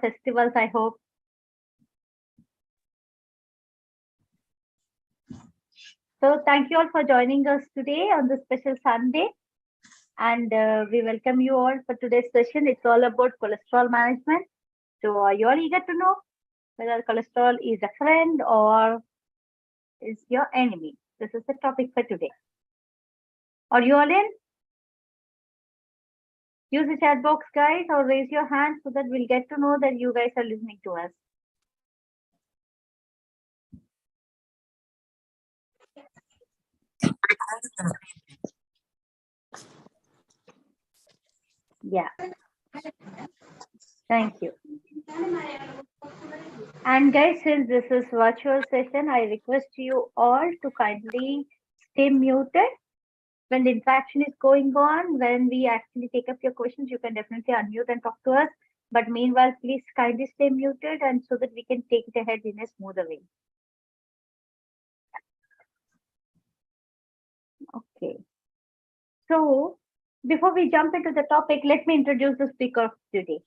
festivals, I hope. So thank you all for joining us today on this special Sunday. And we welcome you all for today's session. It's all about cholesterol management. So are you all eager to know whether cholesterol is a friend or is your enemy? This is the topic for today. Are you all in? Use the chat box, guys, or raise your hand so that we'll get to know that you guys are listening to us. Yeah. Thank you. And guys, since this is virtual session, I request you all to kindly stay muted. When the interaction is going on, when we actually take up your questions, you can definitely unmute and talk to us. But meanwhile, please kindly stay muted and so that we can take it ahead in a smoother way. Okay. So before we jump into the topic, let me introduce the speaker of today.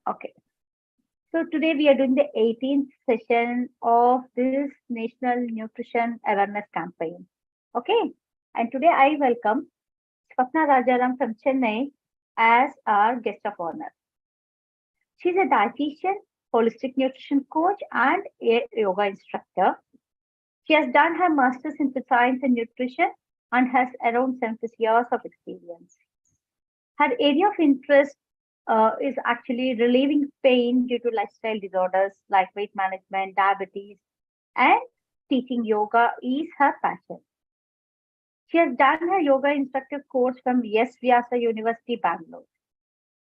Okay. So today we are doing the 18th session of this National Nutrition Awareness Campaign. Okay. And today I welcome Swapna Rajaram from Chennai as our guest of honor. She's a dietitian, holistic nutrition coach, and a yoga instructor. She has done her master's in food science and nutrition and has around 70 years of experience. Her area of interest is actually relieving pain due to lifestyle disorders like weight management, diabetes, and teaching yoga is her passion. She has done her yoga instructor course from S. Vyasa University, Bangalore.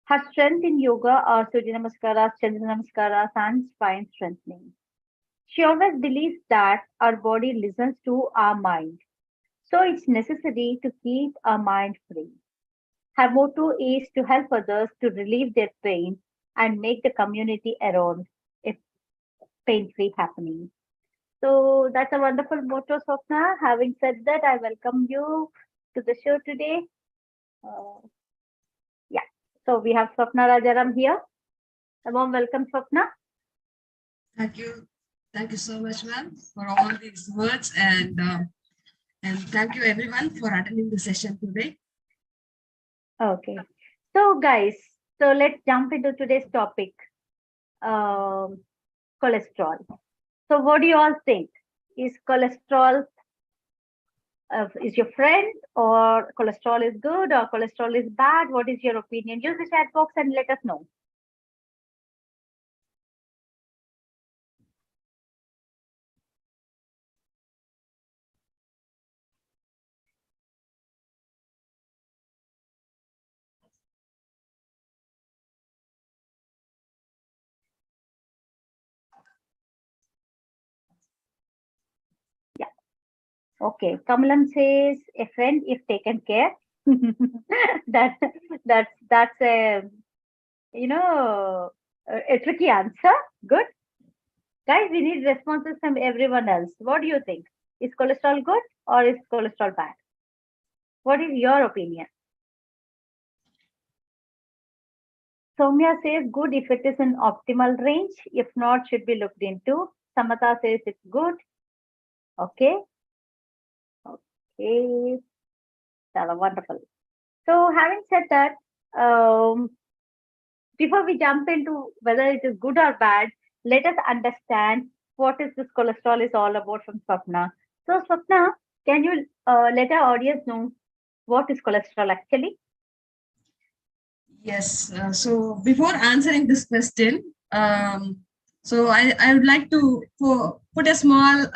Her strength in yoga are Surya Namaskaras, Chandra Namaskaras, and spine strengthening. She always believes that our body listens to our mind. So it's necessary to keep our mind free. Her motto is to help others to relieve their pain and make the community around a pain-free happening. So that's a wonderful motto, Swapna. Having said that, I welcome you to the show today. So we have Swapna Rajaram here. A warm welcome, Swapna. Thank you. Thank you so much, ma'am, for all these words, and thank you everyone for attending the session today. Okay. So guys, so let's jump into today's topic, cholesterol. So what do you all think? Is cholesterol is your friend, or cholesterol is good, or cholesterol is bad? What is your opinion? Use the chat box and let us know. Yeah. Okay. Kamalam says a friend if taken care. that's a a tricky answer. Good. Guys, we need responses from everyone else. What do you think? Is cholesterol good or is cholesterol bad? What is your opinion? Soumya says good if it is in optimal range. If not, should be looked into. Samata says it's good. Okay. Okay. That's wonderful. So having said that, before we jump into whether it is good or bad, let us understand what is this cholesterol is all about from Swapna. So Swapna, can you let our audience know what is cholesterol actually? Yes. So before answering this question, so I would like to put a small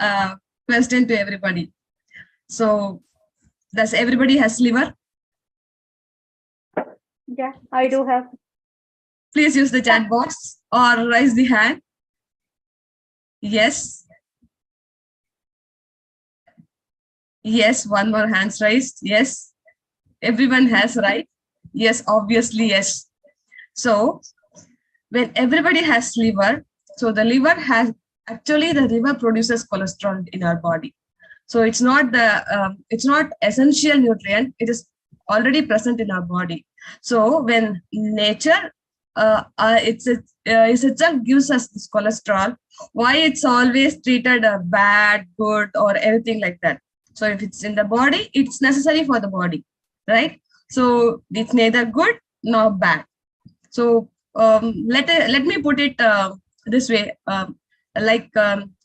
question to everybody. So does everybody has liver? Yeah, I do have. Please use the chat box or raise the hand. Yes. Yes, one more hands raised. Yes. Everyone has, right? Yes, obviously, yes. So when everybody has liver, so the liver has actually the liver produces cholesterol in our body. So it's not the it's not essential nutrient. It is already present in our body. So when nature itself gives us this cholesterol, why it's always treated bad, good, or everything like that. So if it's in the body, it's necessary for the body, right? So it's neither good nor bad. So let me put it this way.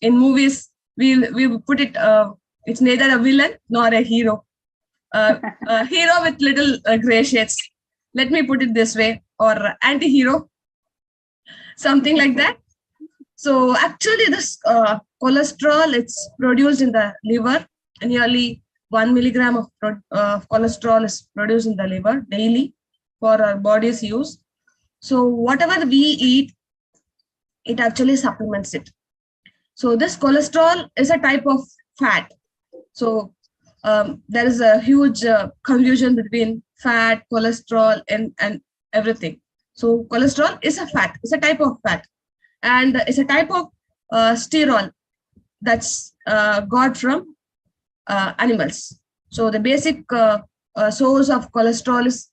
In movies, we put it. It's neither a villain nor a hero. A hero with little gray shades. Let me put it this way, or anti-hero, something like that. So actually, this cholesterol, it's produced in the liver. Nearly 1 milligram of cholesterol is produced in the liver daily for our body's use. So whatever we eat, it actually supplements it. So this cholesterol is a type of fat. So there is a huge confusion between fat, cholesterol, and everything. So cholesterol is a fat. It's a type of fat, and it's a type of sterol that's got from animals. So the basic source of cholesterol is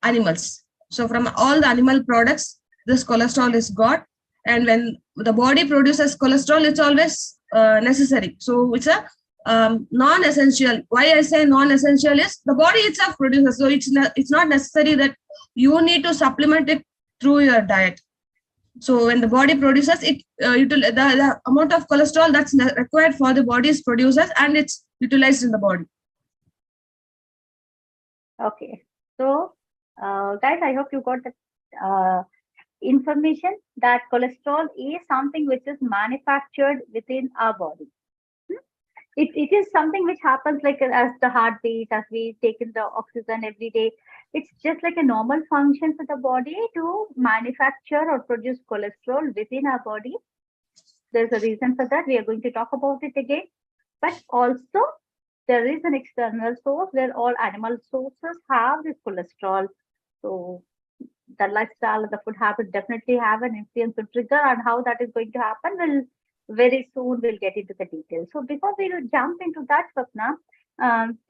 animals. So from all the animal products, this cholesterol is got, and when the body produces cholesterol, it's always necessary. So it's a non-essential. Why I say non-essential is the body itself produces. So it's not necessary that you need to supplement it through your diet. So when the body produces it, the amount of cholesterol that's required for the body is produces and it's utilized in the body. Okay. So, guys, I hope you got the information that cholesterol is something which is manufactured within our body. It is something which happens like as the heartbeat, as we take in the oxygen every day. It's just like a normal function for the body to manufacture or produce cholesterol within our body. There's a reason for that. We are going to talk about it again. But also, there is an external source where all animal sources have this cholesterol. So the lifestyle, the food habit definitely have an influence to trigger, and how that is going to happen will very soon we'll get into the details. So before we will jump into that, Swapna,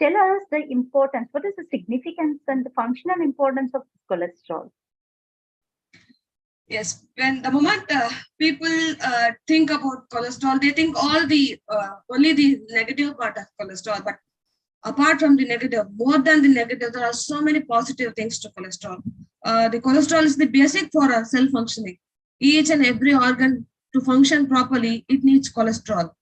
tell us the importance. What is the significance and the functional importance of cholesterol? Yes, when the moment people think about cholesterol, they think all the only the negative part of cholesterol. But apart from the negative, more than the negative, there are so many positive things to cholesterol. The cholesterol is the basic for cell functioning. Each and every organ to function properly, it needs cholesterol,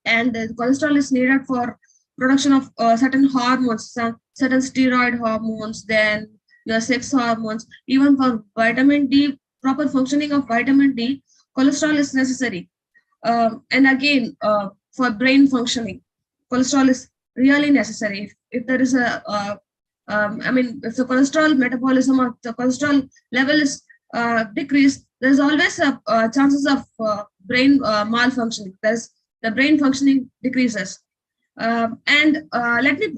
and the cholesterol is needed for production of certain hormones, certain steroid hormones, then your sex hormones, even for vitamin D, proper functioning of vitamin D, cholesterol is necessary. And again, for brain functioning, cholesterol is really necessary. If there is if the cholesterol metabolism or the cholesterol level is decreased, there's always a chances of brain malfunctioning. The brain functioning decreases. And let me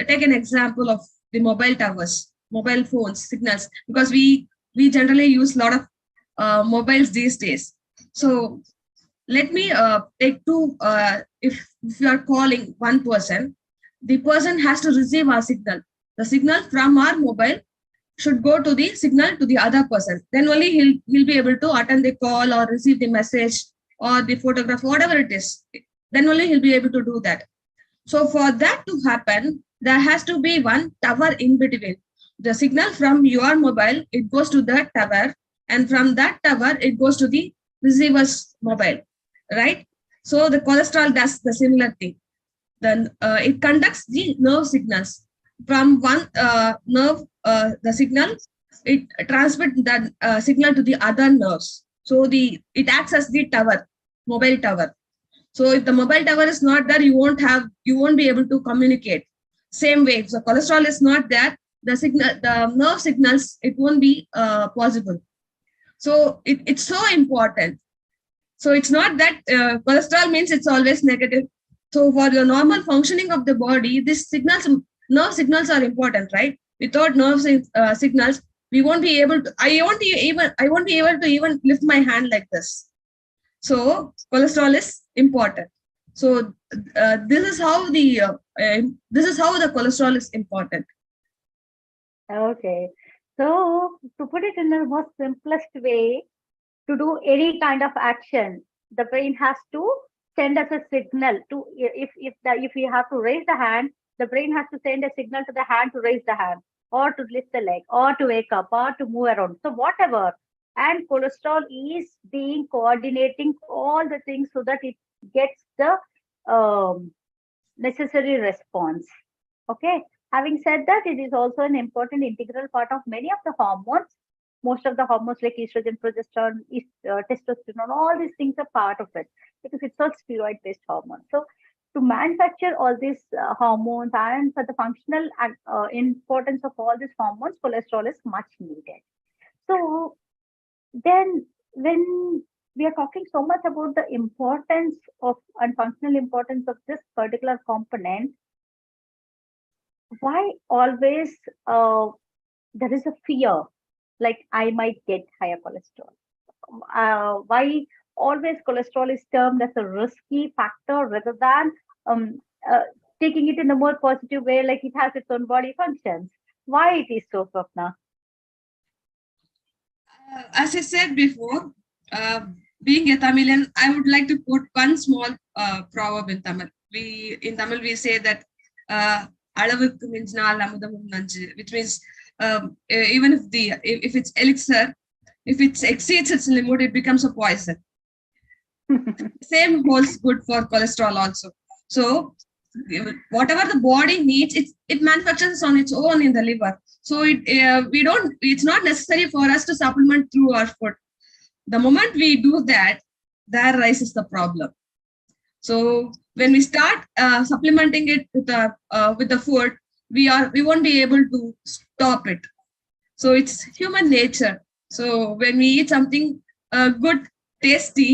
take an example of the mobile towers, mobile phones, signals, because we generally use a lot of mobiles these days. So let me take two. If you are calling one person, the person has to receive our signal. The signal from our mobile should go to the signal to the other person. Then only he'll be able to attend the call or receive the message or the photograph, whatever it is. Then only he'll be able to do that. So for that to happen, there has to be one tower in between. The signal from your mobile, it goes to that tower, and from that tower, it goes to the receiver's mobile, right? So the cholesterol does the similar thing. Then it conducts the nerve signals from one nerve, the signal, it transmits that signal to the other nerves. So it acts as the tower, mobile tower. So if the mobile tower is not there, you won't be able to communicate. Same way, if the cholesterol is not there, the nerve signals, it won't be possible. So it's so important. So it's not that cholesterol means it's always negative. So for the normal functioning of the body, nerve signals are important, right? Without nerve signals, we won't be able to. I won't be able to even lift my hand like this. So cholesterol is important. So this is how the cholesterol is important. Okay. So to put it in the most simplest way, to do any kind of action, the brain has to send us a signal to if you have to raise the hand, the brain has to send a signal to the hand to raise the hand, or to lift the leg, or to wake up, or to move around. So whatever. And cholesterol is being coordinating all the things so that it gets the um, necessary response. Okay. Having said that, it is also an important integral part of many of the hormones. Most of the hormones like estrogen, progesterone, testosterone, all these things are part of it because it's all steroid-based hormones. So to manufacture all these hormones and for the functional importance of all these hormones, cholesterol is much needed. So then when we are talking so much about the importance of and functional importance of this particular component, why always there is a fear like I might get higher cholesterol? Why always cholesterol is termed as a risky factor rather than um, uh, taking it in a more positive way, like it has its own body functions? Why it is so, Swapna? As I said before, uh, being a Tamilian, I would like to quote one small proverb in Tamil. In Tamil we say that அளவுக்கு மிஞ்சினால் அமுதமும் நஞ்சு, which means even if it's elixir, if it exceeds its limit, it becomes a poison. Same holds good for cholesterol also. So whatever the body needs, it manufactures on its own in the liver. So it's not necessary for us to supplement through our food. The moment we do that, there rises the problem. So when we start supplementing it with the food, we won't be able to stop it. So it's human nature. So when we eat something good, tasty,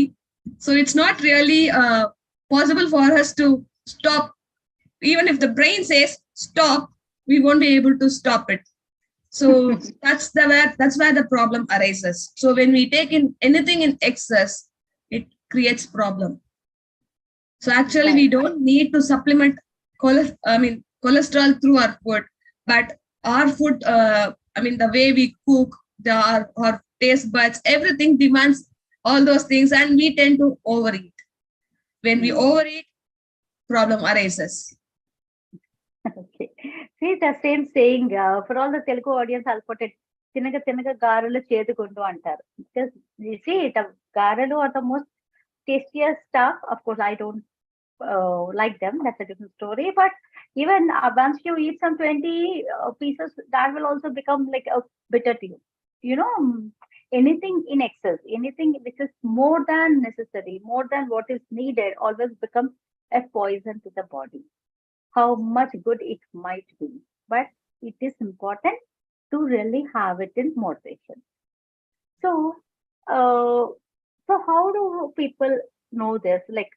so it's not really possible for us to stop. Even if the brain says stop, we won't be able to stop it. So that's where the problem arises. So when we take in anything in excess, it creates problem. So actually, we Right. don't need to supplement cholesterol through our food, but our food, the way we cook, our taste buds, everything demands all those things, and we tend to overeat. When we Hmm. overeat, problem arises. Okay. See the same saying for all the Telugu audience, I'll put it. Tinaga tinaga garelu chedukundu antaru. Because you see, the garelu are the most tastiest stuff. Of course, I don't like them. That's a different story. But even once you eat some 20 pieces, that will also become like a bitter to you. You know, anything in excess, anything which is more than necessary, more than what is needed, always becomes a poison to the body. How much good it might be, but it is important to really have it in moderation. So, uh, so how do people know this? Like,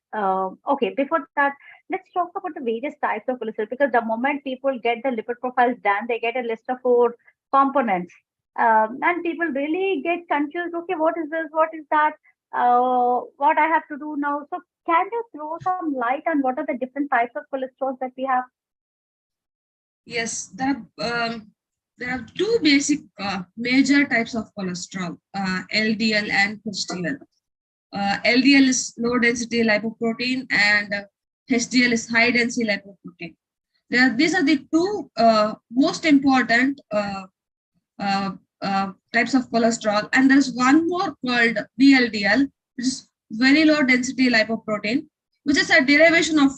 okay, before that, let's talk about the various types of cholesterol because the moment people get the lipid profiles done, they get a list of 4 components, and people really get confused. Okay, what is this? What is that? What I have to do now? So, can you throw some light on what are the different types of cholesterol that we have? Yes, there are two basic major types of cholesterol, LDL and HDL. LDL is low density lipoprotein, and HDL is high density lipoprotein. These are the two most important types of cholesterol, and there's one more called VLDL, which is very low density lipoprotein, which is a derivation of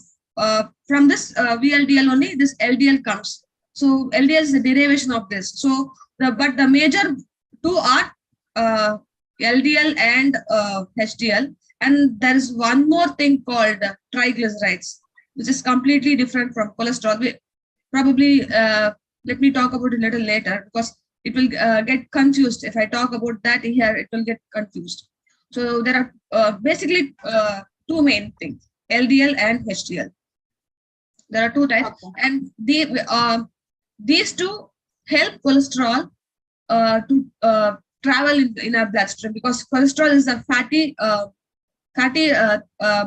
from this VLDL only. This LDL comes. So LDL is a derivation of this. So but the major two are LDL and HDL, and there is one more thing called triglycerides, which is completely different from cholesterol. Probably let me talk about it a little later because it will get confused. If I talk about that here, it will get confused. So there are basically two main things, LDL and HDL. There are two types, Okay. and these two help cholesterol to travel in our bloodstream, because cholesterol is a fatty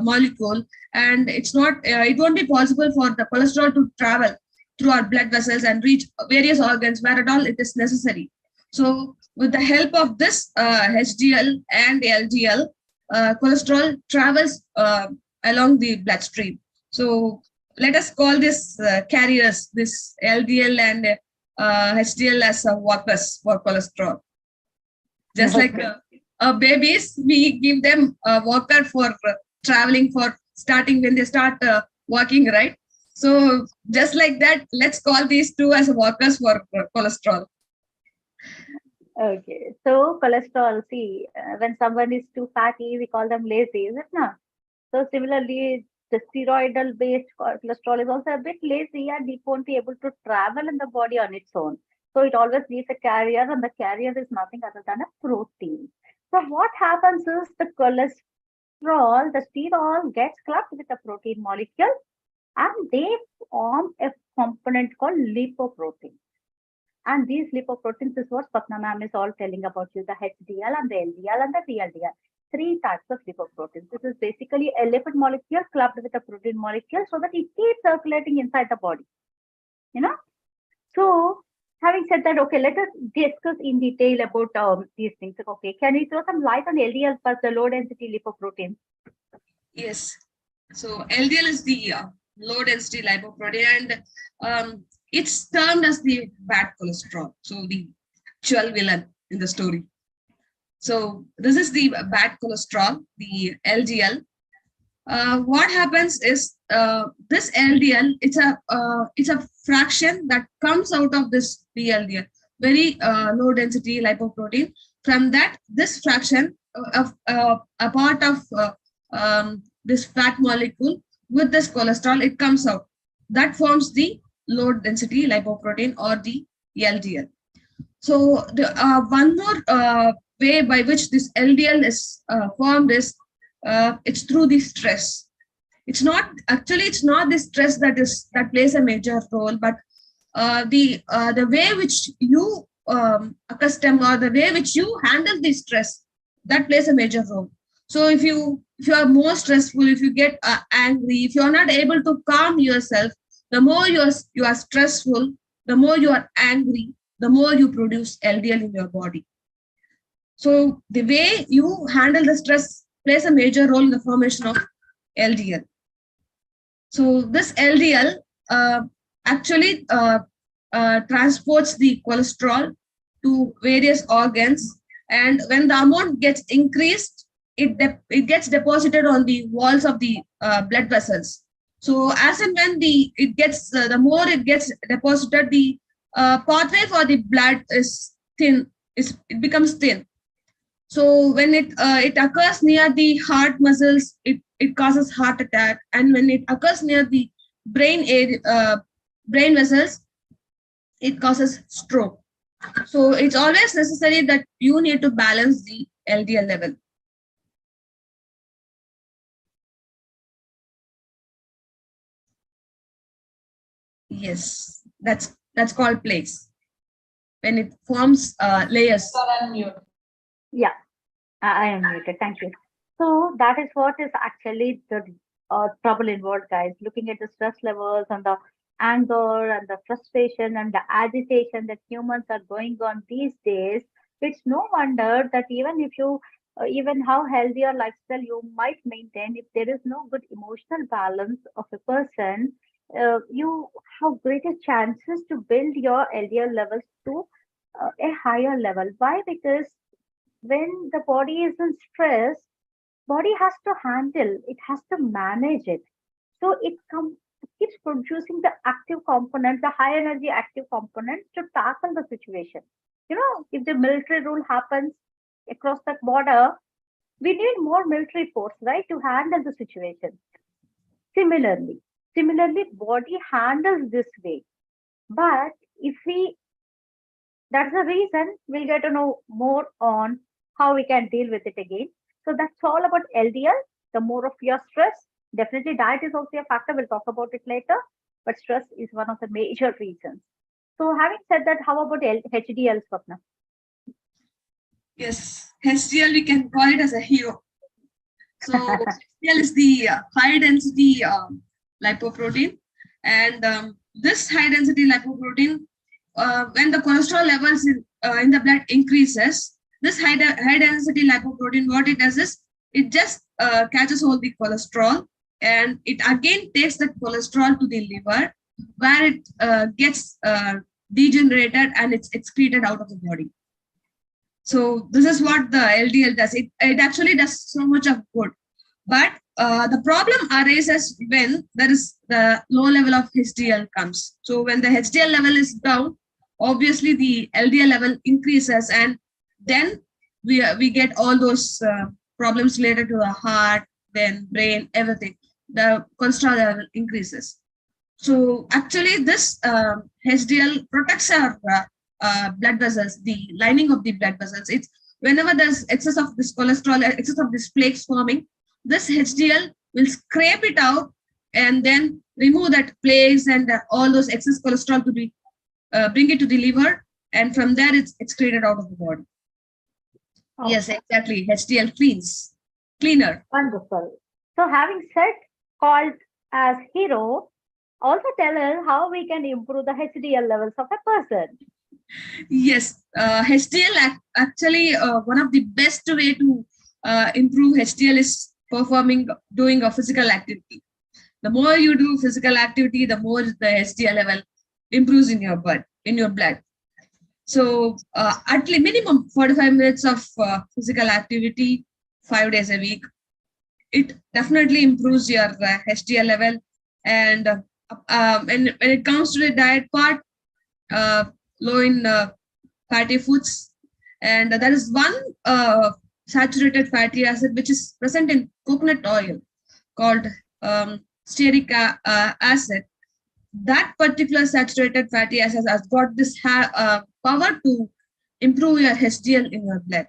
molecule, and it won't be possible for the cholesterol to travel through our blood vessels and reach various organs where at all it is necessary. So with the help of this HDL and LDL, cholesterol travels along the bloodstream. So let us call this carriers, this LDL and HDL as walkers for cholesterol. Just like babies, we give them a walker for traveling, for starting when they start walking, right? So just like that, let's call these two as walkers for cholesterol. Okay, so cholesterol, see, when someone is too fatty, we call them lazy, is it not? So similarly, the steroidal based cholesterol is also a bit lazy and it won't be able to travel in the body on its own. So it always needs a carrier, and the carrier is nothing other than a protein. So what happens is the cholesterol, the sterol gets clubbed with a protein molecule and they form a component called lipoprotein. And these lipoproteins is what Swapna ma'am is all telling about you, the HDL and the LDL and the VLDL. Three types of lipoproteins. This is basically a lipid molecule clubbed with a protein molecule so that it keeps circulating inside the body. You know? So, having said that, okay, let us discuss in detail about these things. Okay, can you throw some light on LDL plus the low density lipoprotein? Yes. So LDL is the low density lipoprotein, and it's termed as the bad cholesterol. So the actual villain in the story. So this is the bad cholesterol, the LDL. What happens is this LDL, it's a fraction that comes out of this VLDL, very low density lipoprotein. From that, this fraction of a part of this fat molecule with this cholesterol, it comes out. That forms the low density lipoprotein or the LDL. So the one more way by which this LDL is formed is it's through the stress. It's not the stress that plays a major role, but the way which you accustom, or the way which you handle the stress, that plays a major role. So if you are more stressful, if you get angry, if you are not able to calm yourself, the more you are stressful, the more you are angry, the more you produce LDL in your body. So the way you handle the stress plays a major role in the formation of LDL. So this LDL actually transports the cholesterol to various organs, and when the amount gets increased, it gets deposited on the walls of the blood vessels. So as and when the more it gets deposited, the pathway for the blood is thin. It becomes thin. So when it occurs near the heart muscles, it causes heart attack, and when it occurs near the brain vessels, it causes stroke. So it's always necessary that you need to balance the LDL level. Yes, that's called plaques. When it forms layers. Yeah, I am muted. Thank you. So that is what is actually the trouble involved, guys. Looking at the stress levels and the anger and the frustration and the agitation that humans are going on these days, it's no wonder that even if you, even how healthier lifestyle you might maintain, if there is no good emotional balance of a person, you have greater chances to build your LDL levels to a higher level. Why? Because when the body is in stress, body has to handle, it has to manage it. So it keeps producing the active component, the high energy active components to tackle the situation. You know, if the military rule happens across the border, we need more military force, right, to handle the situation. Similarly, similarly, body handles this way. But if we, that's the reason we'll get to know more on how we can deal with it again. So that's all about LDL. The more of your stress, definitely diet is also a factor. We'll talk about it later. But stress is one of the major reasons. So having said that, how about HDL, Swapna? Yes, HDL, we can call it as a hero. So HDL is the high density lipoprotein, and this high density lipoprotein, when the cholesterol levels in the blood increases, this high density lipoprotein, what it does is it just catches all the cholesterol, and it again takes that cholesterol to the liver, where it gets degenerated and it's excreted out of the body. So this is what the LDL does. It actually does so much of good. But the problem arises when there is the low level of HDL comes. So when the HDL level is down, obviously the LDL level increases, and then we get all those problems related to the heart, then brain, everything. The cholesterol level increases. So actually this HDL protects our blood vessels, the lining of the blood vessels. It's whenever there's excess of this cholesterol, excess of this plaques forming, this HDL will scrape it out and then remove that plaques and all those excess cholesterol to be bring it to the liver, and from there it's excreted out of the body. Oh, Yes, exactly. HDL cleaner. wonderful. So having said called as hero, also tell us how we can improve the HDL levels of a person. Yes, HDL actually one of the best way to improve HDL is doing a physical activity. The more you do physical activity, the more the HDL level improves in your blood. So at least minimum 45 minutes of physical activity, 5 days a week, it definitely improves your HDL level. And when it comes to the diet part, low in fatty foods, and there is one saturated fatty acid which is present in coconut oil called stearic acid. That particular saturated fatty acid has got this power to improve your HDL in your blood.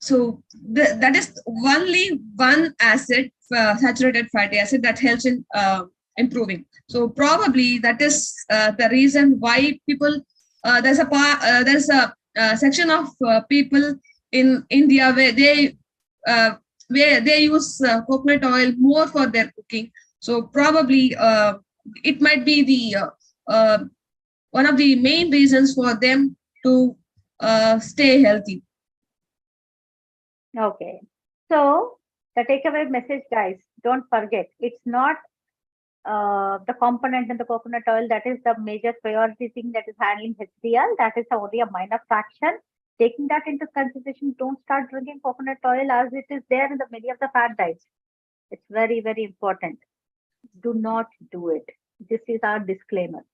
So that is only one acid, saturated fatty acid, that helps in improving. So probably that is the reason why people, there's a section of people in India where they use coconut oil more for their cooking. So probably it might be the one of the main reasons for them to stay healthy. Okay. So the takeaway message, guys, don't forget, it's not the component in the coconut oil that is the major priority thing that is handling HDL. That is only a minor fraction. Taking that into consideration, don't start drinking coconut oil as it is there in the many of the fat diets. It's very, very important. Do not do it. This is our disclaimer.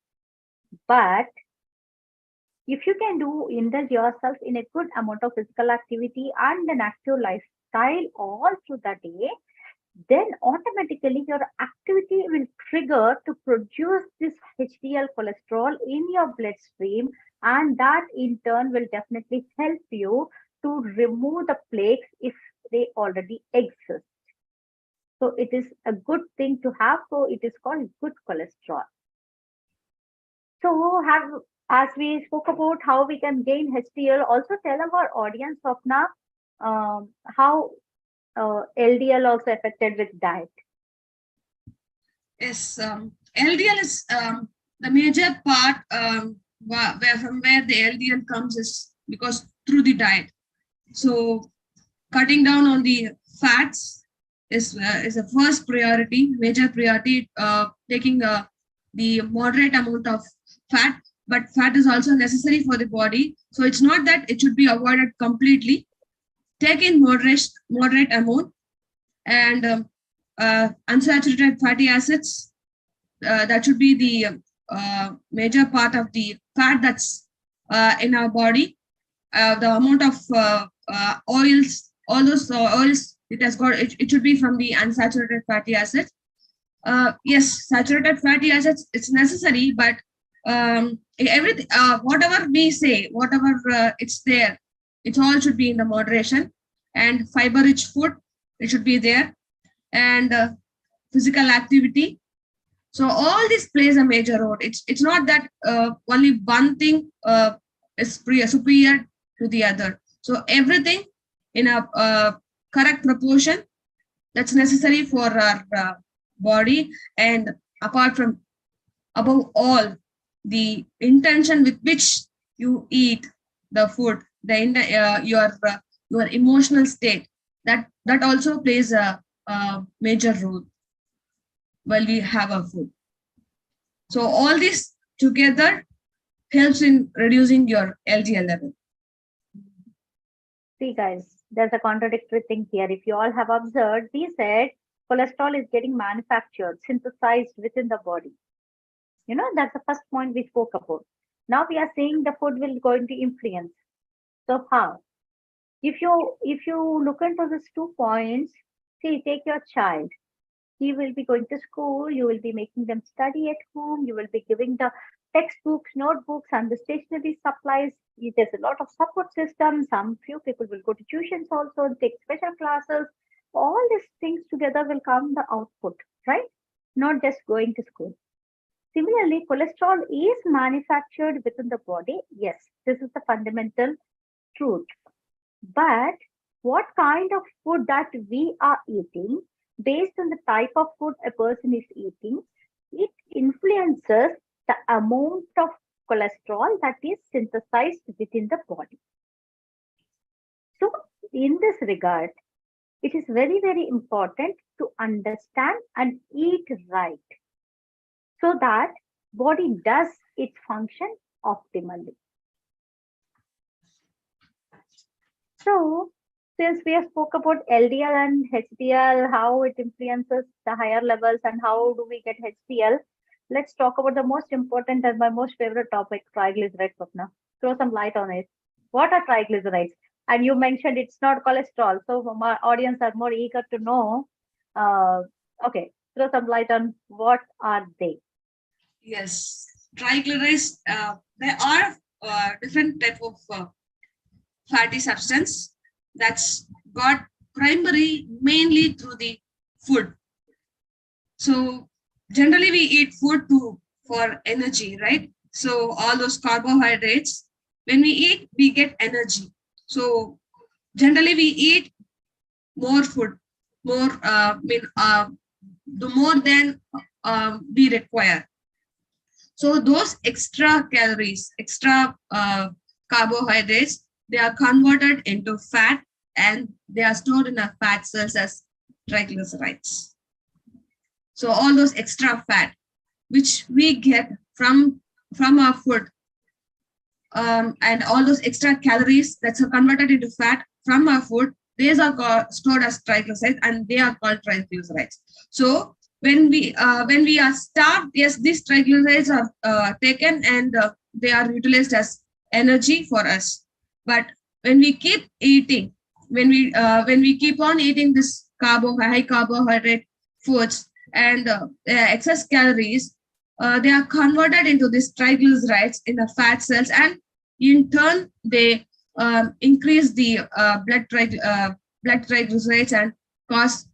But if you can indulge yourself in a good amount of physical activity and an active lifestyle all through the day, then automatically your activity will trigger to produce this HDL cholesterol in your bloodstream, and that in turn will definitely help you to remove the plaques if they already exist. So it is a good thing to have. So it is called good cholesterol. So as we spoke about how we can gain HDL, also tell our audience, Swapna, how LDL also affected with diet. Yes, LDL is the major part from where the LDL comes is because through the diet. So cutting down on the fats is a first priority, major priority. Taking the moderate amount of fat, but fat is also necessary for the body. So it's not that it should be avoided completely. Take in moderate amount, and unsaturated fatty acids. That should be the major part of the fat that's in our body. The amount of oils, all those oils, it should be from the unsaturated fatty acids. Yes, saturated fatty acids, it's necessary, but everything, whatever we say, whatever it's there, it all should be in the moderation. And fiber-rich food, it should be there, and physical activity. So all this plays a major role. It's not that only one thing is superior to the other. So everything in a correct proportion, that's necessary for our body. And apart from, above all, the intention with which you eat the food, your emotional state, that also plays a major role while we have our food. So all this together helps in reducing your LDL level. See, guys, there's a contradictory thing here. If you all have observed, we said cholesterol is getting manufactured, synthesized within the body. That's the first point we spoke about. Now we are saying the food will going to influence. So how? If you look into these 2 points, see, take your child. He will be going to school, you will be making them study at home, you will be giving the textbooks, notebooks, and the stationery supplies. There's a lot of support systems. Some few people will go to tuitions also and take special classes. All these things together will come the output, right? Not just going to school. Similarly, cholesterol is manufactured within the body. Yes, this is the fundamental truth. But what kind of food that we are eating, based on the type of food a person is eating, it influences the amount of cholesterol that is synthesized within the body. So, in this regard, it is very, very important to understand and eat right so that body does its function optimally. So, since we have spoke about LDL and HDL, how it influences the higher levels and how do we get HDL, let's talk about the most important and my most favorite topic, triglycerides, Swapna. Throw some light on it. What are triglycerides? And you mentioned it's not cholesterol, so my audience are more eager to know. Uh, okay, throw some light on what are they? Yes, triglycerides. There are different type of fatty substance that's got primary mainly through the food. So generally we eat food to for energy, right? So all those carbohydrates, when we eat, we get energy. So generally we eat more food, more the more than we require. So those extra calories, extra carbohydrates, they are converted into fat and they are stored in our fat cells as triglycerides. So all those extra fat, which we get from our food, and all those extra calories that's converted into fat from our food, these are stored as triglycerides and they are called triglycerides. So when we are starved, yes, these triglycerides are taken and they are utilized as energy for us. But when we keep eating, when we keep on eating this high carbohydrate foods and excess calories, they are converted into these triglycerides in the fat cells, and in turn they increase the blood triglycerides and cause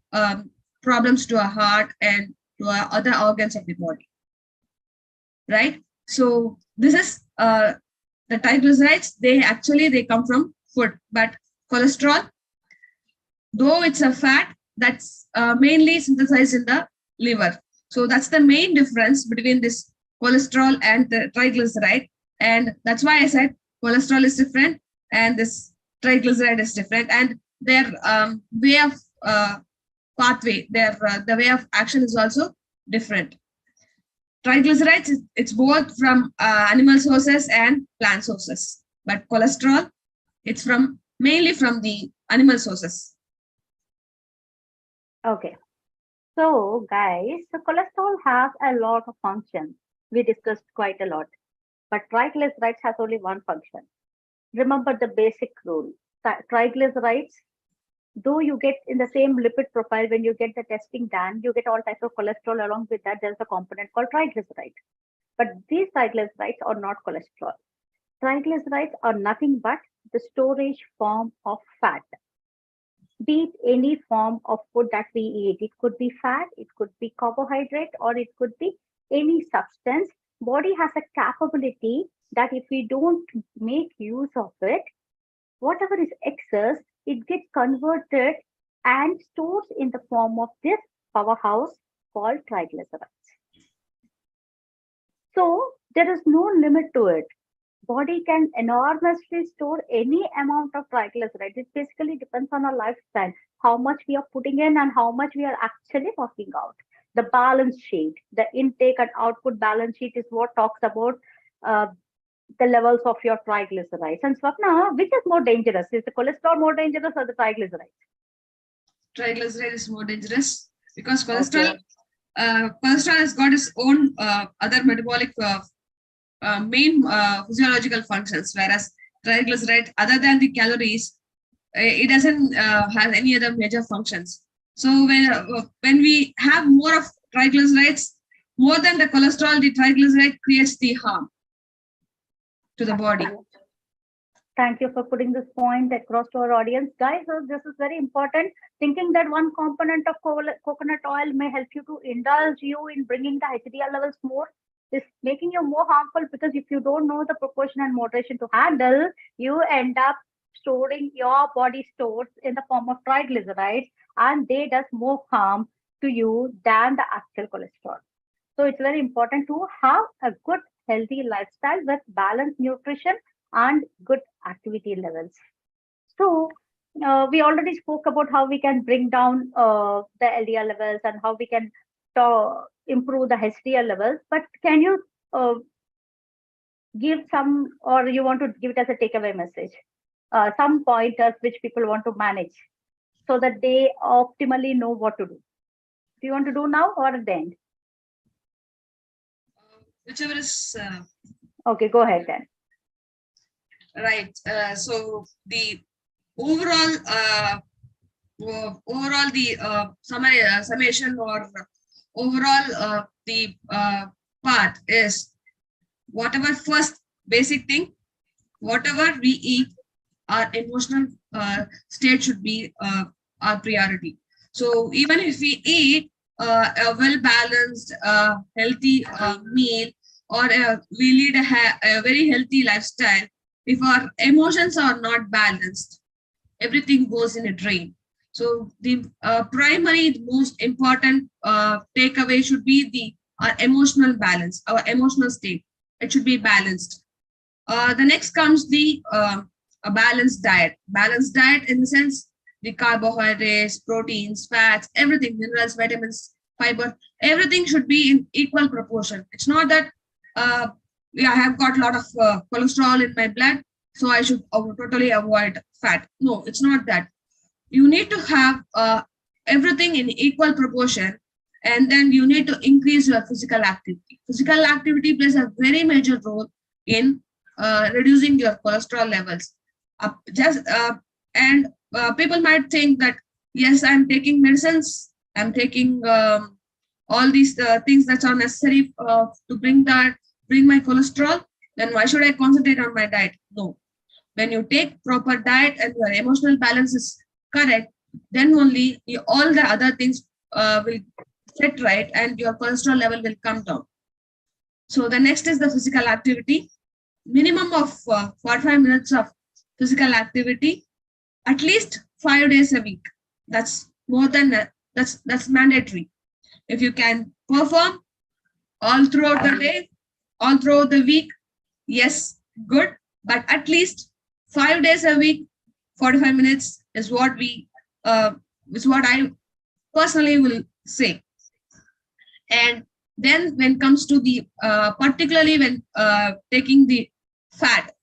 problems to our heart and to our other organs of the body, right? So this is the triglycerides. They come from food, but cholesterol, though it's a fat, that's mainly synthesized in the liver. So that's the main difference between this cholesterol and the triglyceride. And that's why I said cholesterol is different and this triglyceride is different. And their way of pathway, the way of action is also different. Triglycerides, it's both from animal sources and plant sources. But cholesterol, it's mainly from the animal sources. Okay. So, guys, so cholesterol has a lot of functions. We discussed quite a lot, but triglycerides has only one function. Remember the basic rule. Triglycerides, though you get in the same lipid profile when you get the testing done, you get all types of cholesterol along with that. There's a component called triglyceride. But these triglycerides are not cholesterol. Triglycerides are nothing but the storage form of fat. Be it any form of food that we eat. It could be fat, it could be carbohydrate, or it could be any substance. Body has a capability that if we don't make use of it, whatever is excess, it gets converted and stores in the form of this powerhouse called triglycerides. So there is no limit to it. Body can enormously store any amount of triglycerides. It basically depends on our lifestyle, how much we are putting in and how much we are actually working out. The balance sheet, the intake and output balance sheet is what talks about uh, the levels of your triglycerides. And Swapna, which is more dangerous? Is the cholesterol more dangerous or the triglycerides? Triglyceride is more dangerous because Okay. cholesterol has got its own other metabolic main physiological functions, whereas triglyceride, other than the calories, it doesn't have any other major functions. So when we have more of triglycerides, more than the cholesterol, the triglyceride creates the harm to the body. Thank you for putting this point across to our audience. Guys, so this is very important. Thinking that one component of coconut oil may help you to indulge you in bringing the HDL levels more is making you more harmful, because if you don't know the proportion and moderation to handle, you end up storing your body stores in the form of triglycerides, and they does more harm to you than the actual cholesterol. So it's very important to have a good healthy lifestyle with balanced nutrition and good activity levels. So we already spoke about how we can bring down the LDL levels and how we can improve the HDL levels. But can you give some, or you want to give it as a takeaway message, some pointers which people want to manage so that they optimally know what to do? Do you want to do now or at the end? Whichever is Okay, go ahead then. right. So the overall summation or overall the part is, whatever first basic thing, whatever we eat, our emotional state should be our priority. So even if we eat a well balanced healthy meal, or we lead a very healthy lifestyle, if our emotions are not balanced, everything goes in a drain. So the primary, most important takeaway should be our emotional balance, our emotional state. It should be balanced. The next comes a balanced diet. Balanced diet in the sense the carbohydrates, proteins, fats, everything, minerals, vitamins, fiber, everything should be in equal proportion. It's not that I have got a lot of cholesterol in my blood, so I should totally avoid fat. No, it's not that. You need to have everything in equal proportion, and then you need to increase your physical activity. Physical activity plays a very major role in reducing your cholesterol levels. And people might think that, yes, I'm taking medicines, I'm taking all these things that are necessary to bring my cholesterol, then why should I concentrate on my diet? No. When you take proper diet and your emotional balance is correct, then only all the other things will set right and your cholesterol level will come down. So the next is the physical activity. Minimum of 45 minutes of physical activity, at least 5 days a week. That's more than that's mandatory. If you can perform all throughout the day, all throughout the week, yes, good. But at least 5 days a week, 45 minutes is what I personally will say. And then when it comes to the particularly when taking the fat,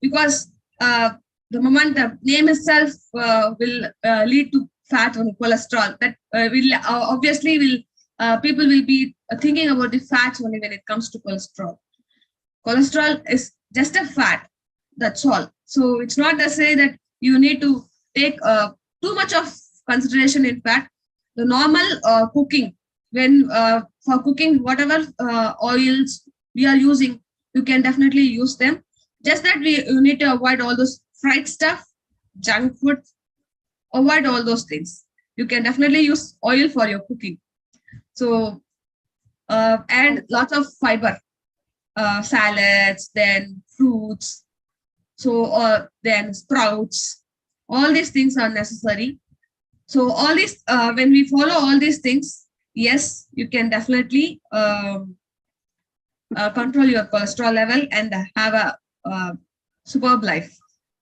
because the moment the name itself will lead to fat or cholesterol, that will obviously will people will be thinking about the fats only when it comes to cholesterol. Cholesterol is just a fat, that's all. So it's not to say that you need to take too much of consideration in fat. The normal cooking, when for cooking whatever oils we are using, you can definitely use them. Just that you need to avoid all those fried stuff, junk food, avoid all those things. You can definitely use oil for your cooking. So and lots of fiber, salads, then fruits, so then sprouts, all these things are necessary. So all these when we follow all these things, yes, you can definitely control your cholesterol level, and have a superb life,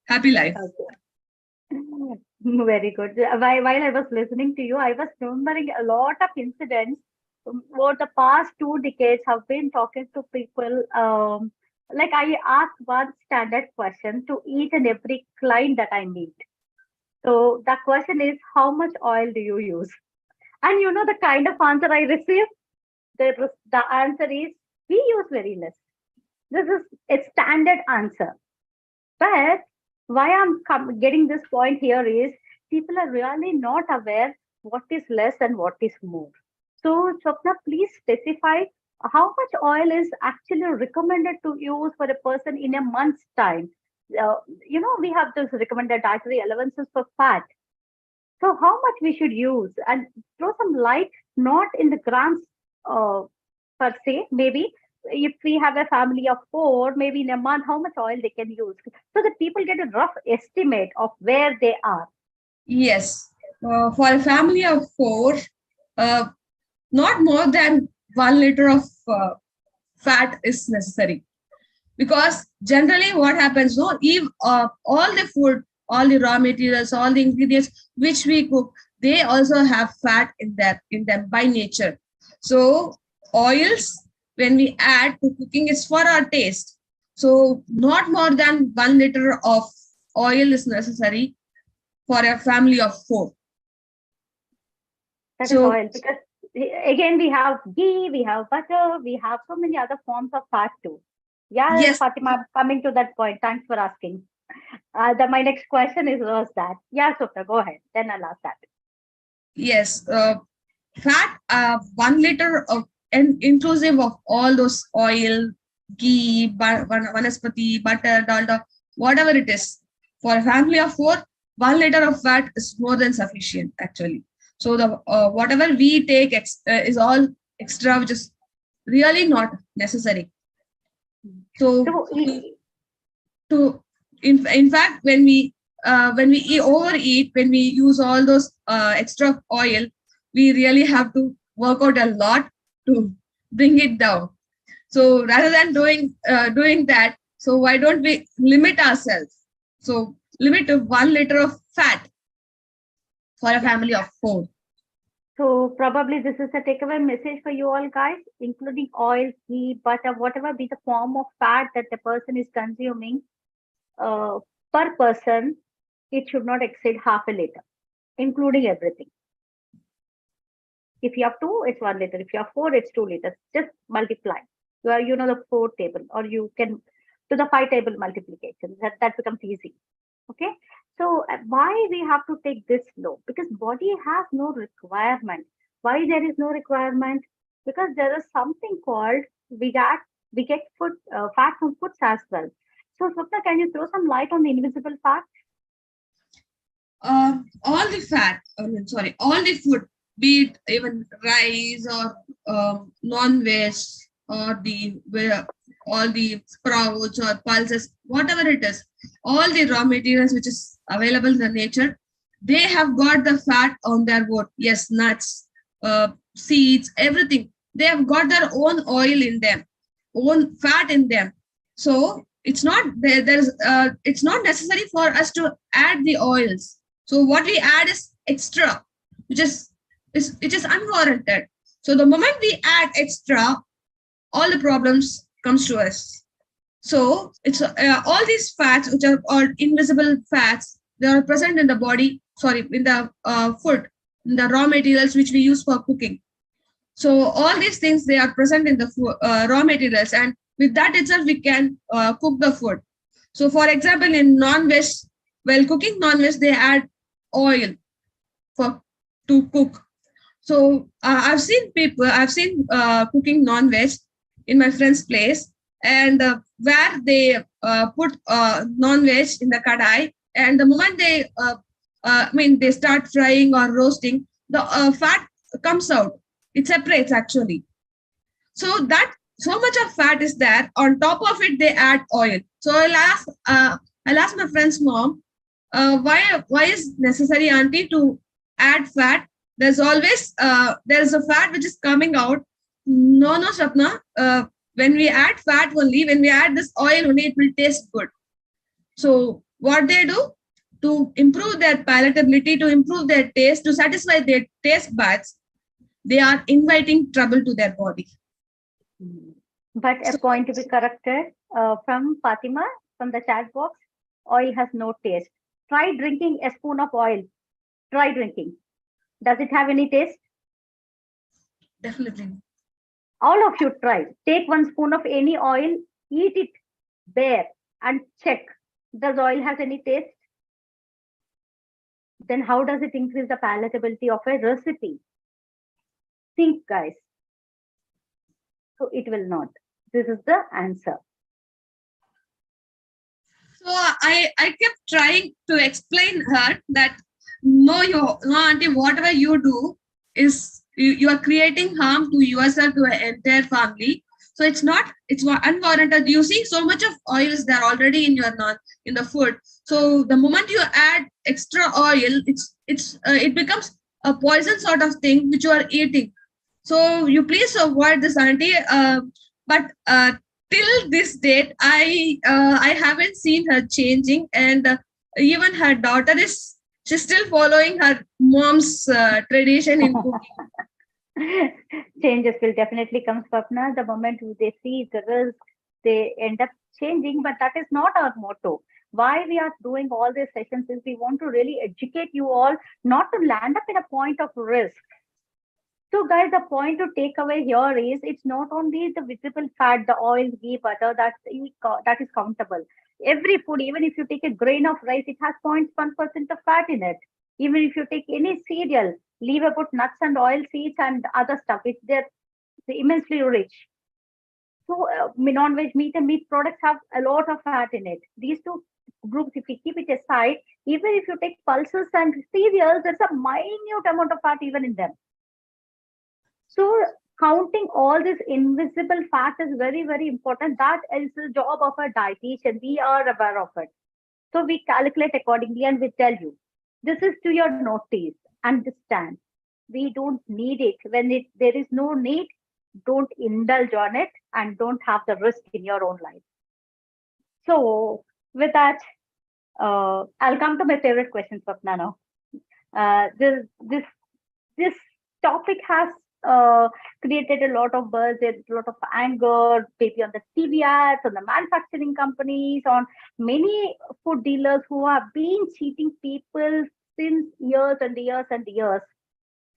happy life. Okay. Very good. While I was listening to you, I was remembering a lot of incidents over the past 2 decades. I've been talking to people. Like I ask one standard question to each and every client that I meet. So the question is, how much oil do you use? And you know the kind of answer I receive? The answer is, we use very less. This is a standard answer. But why I'm getting this point here is people are really not aware what is less and what is more. So, Swapna, please specify how much oil is actually recommended to use for a person in a month's time. We have those recommended dietary allowances for fat. So, how much we should use and throw some light, not in the grams uh, per se, maybe if we have a family of four, maybe in a month, how much oil they can use so that people get a rough estimate of where they are. Yes, for a family of four, uh, not more than 1 liter of fat is necessary, because generally what happens, no, if all the food, all the raw materials, all the ingredients which we cook, they also have fat in them by nature. So oils, when we add to cooking, is for our taste. So not more than 1 liter of oil is necessary for a family of four. That is So oil because again we have ghee, we have butter, we have so many other forms of fat too. Yeah, yes, Fatima, coming to that point. Thanks for asking. My next question is was that. Yeah, Swapna, go ahead. Then I'll ask that. yes, fat, 1 liter of, and inclusive of all those oil, ghee, vanaspati, butter, dalda, whatever it is. For a family of four, 1 liter of fat is more than sufficient actually. So the whatever we take is all extra, which is really not necessary. So So, to in fact, when we overeat, when we use all those extra oil, we really have to work out a lot to bring it down. So rather than doing that, so why don't we limit ourselves? So limit to 1 liter of fat for a yeah. family of four. So probably this is a takeaway message for you all guys, including oil, ghee, butter, whatever be the form of fat that the person is consuming uh, per person, it should not exceed half a liter, including everything. If you have two, it's 1 liter. If you have four, it's 2 liters. Just multiply. You know the four table, or you can do the five table multiplication. That becomes easy. Okay. So why we have to take this slow? Because body has no requirement. Why there is no requirement? Because there is something called we get food fat from foods as well. So Swapna, can you throw some light on the invisible fat? All the fat, sorry, all the food, be it even rice or non-veg, or all the sprouts or pulses, whatever it is, all the raw materials which is available in the nature, they have got the fat on their board. Yes, nuts, seeds, everything. They have got their own oil in them, own fat in them. So it's not there. It's not necessary for us to add the oils. So what we add is extra, which is unwarranted. So the moment we add extra, all the problems comes to us. So it's all these fats, which are called invisible fats, they are present in the body. Sorry, in the food, in the raw materials which we use for cooking. So all these things, they are present in the raw materials, and with that itself we can cook the food. So for example, in non-veg, while cooking non-veg, they add oil for to cook. So I've seen cooking non-veg in my friend's place, and where they put non-veg in the kadai, and the moment they start frying or roasting, the fat comes out. It separates actually. So that so much of fat is there. On top of it, they add oil. So I'll ask my friend's mom, why is necessary, auntie, to add fat? There's always there's a fat which is coming out. No, Swapna. when we add fat only, when we add this oil only, it will taste good. So what they do to improve their palatability, to improve their taste, to satisfy their taste buds, they are inviting trouble to their body. But a So point to be corrected from Fatima from the chat box: oil has no taste. Try drinking a spoon of oil. Try drinking. Does it have any taste? definitely. All of you try. Take one spoon of any oil, eat it bare, and check. Does oil has any taste? Then how does it increase the palatability of a recipe? Think, guys. So it will not. This is the answer. So I kept trying to explain her that no, auntie, whatever you do is you are creating harm to yourself, to an entire family. So it's unwarranted. You see, so much of oil is there already in your in the food. So the moment you add extra oil, it becomes a poison sort of thing which you are eating. So you please avoid this, auntie. But till this date, I haven't seen her changing, and even her daughter she's still following her mom's tradition in cooking. Changes will definitely come, Swapna. The moment they see the risk, they end up changing. But that is not our motto. Why we are doing all these sessions is we want to really educate you all, not to land up in a point of risk. So, guys, the point to take away here is it's not only the visible fat, the oil, ghee, butter that is countable. Every food, even if you take a grain of rice, it has 0.1% of fat in it. Even if you take any cereal, leave about nuts and oil seeds and other stuff, they're immensely rich. So, non-veg meat and meat products have a lot of fat in it. These two groups, if we keep it aside, even if you take pulses and cereals, there's a minute amount of fat even in them. So counting all this invisible fat is very, very important. That is the job of a dietitian. We are aware of it. So we calculate accordingly and we tell you, this is to your notice. Understand. We don't need it. When there is no need, don't indulge on it and don't have the risk in your own life. So with that, I'll come to my favorite question, Swapna now. This topic has created a lot of buzz, a lot of anger, maybe on the TV ads, on the manufacturing companies, on many food dealers who have been cheating people since years and years and years,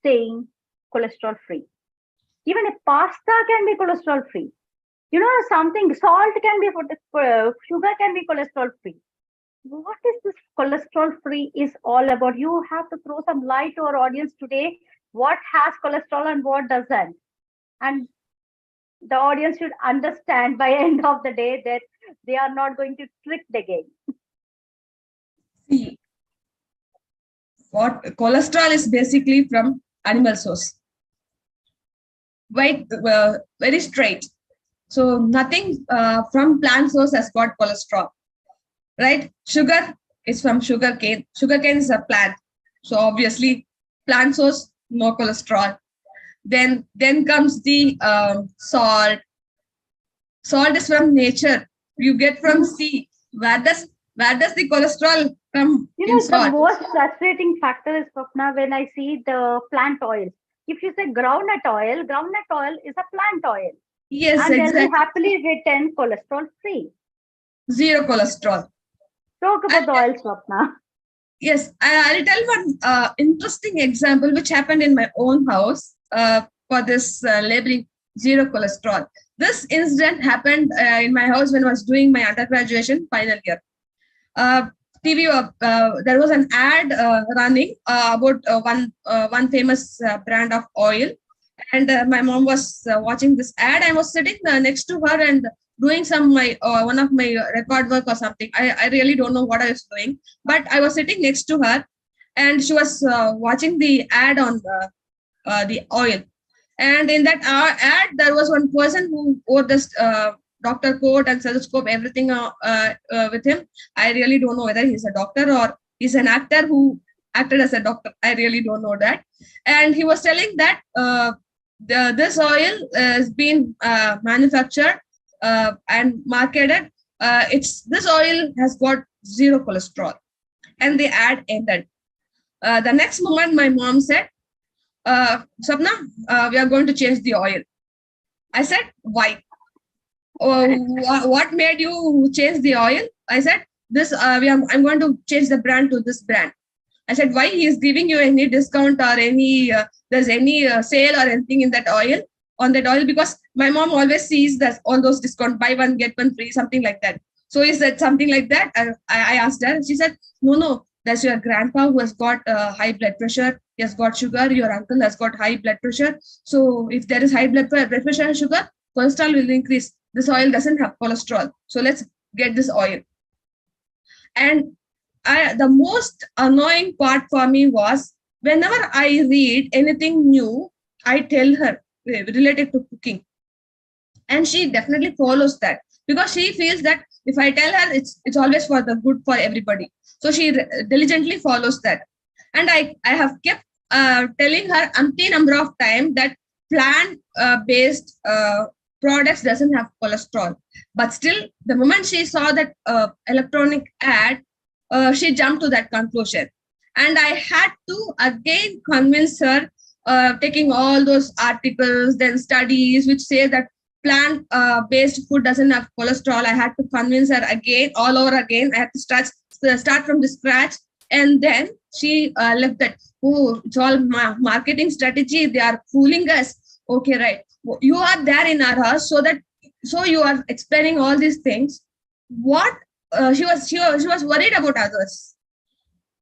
saying cholesterol free. Even a pasta can be cholesterol free. You know, something, salt can be, sugar can be cholesterol free. What is this cholesterol free is all about? You have to throw some light to our audience today. What has cholesterol and what doesn't? And the audience should understand by end of the day that they are not going to trick again. See, what cholesterol is basically from animal source. Very straight. So nothing from plant source has got cholesterol, right? Sugar is from sugarcane. Sugarcane is a plant, so obviously plant source, no cholesterol. Then comes the salt. Salt is from nature. You get from sea. Where does the cholesterol come in The salt? most frustrating factor is, Swapna, when I see the plant oil. If you say groundnut oil is a plant oil. Yes, and exactly. they'll be happily written cholesterol free. Zero cholesterol. Talk about the oil, Swapna. Yes, I'll tell one interesting example which happened in my own house for this labeling zero cholesterol. This incident happened in my house when I was doing my undergraduation final year. TV, there was an ad running about one famous brand of oil, and my mom was watching this ad. I was sitting next to her and doing one of my record work or something. I really don't know what I was doing, but I was sitting next to her, and she was watching the ad on the oil. And in that ad, there was one person who wore this doctor coat and stethoscope, everything with him. I really don't know whether he's a doctor or he's an actor who acted as a doctor. I really don't know that. And he was telling that this oil has been manufactured and marketed. It's this oil has got zero cholesterol, and the ad ended. The next moment, my mom said, Swapna, we are going to change the oil. I said, why? What made you change the oil? I said, I'm going to change the brand to this brand. I said, why he is giving you any discount or any there's any sale or anything in that oil on that oil? Because my mom always sees that all those discount, buy one get one free, something like that. So is that something like that? I asked her. She said, no, that's your grandpa who has got high blood pressure. He has got sugar. Your uncle has got high blood pressure. So if there is high blood pressure and sugar, cholesterol will increase. This oil doesn't have cholesterol. So let's get this oil. And the most annoying part for me was whenever I read anything new, I tell her related to cooking. And she definitely follows that because she feels that if I tell her, it's always for the good for everybody. So she diligently follows that. And I have kept telling her umpteen number of times that plant-based products doesn't have cholesterol. But still, the moment she saw that electronic ad, she jumped to that conclusion. And I had to again convince her, taking all those articles, then studies which say that plant-based food doesn't have cholesterol. I had to convince her again, all over again. I had to start from the scratch. And then she left that, oh, it's all marketing strategy. They are fooling us. Okay, right. You are there in our house, so you are explaining all these things. What she was worried about others.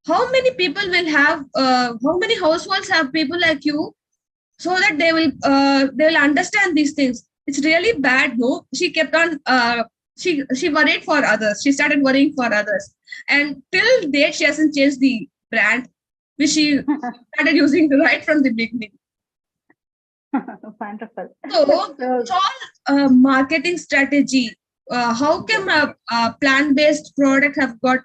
How many people will have? How many households have people like you, so that they will understand these things? It's really bad. No, she kept on. She worried for others. She started worrying for others, and till date she hasn't changed the brand, which she started using right from the beginning. Wonderful. So it's all marketing strategy. How can a plant-based product have got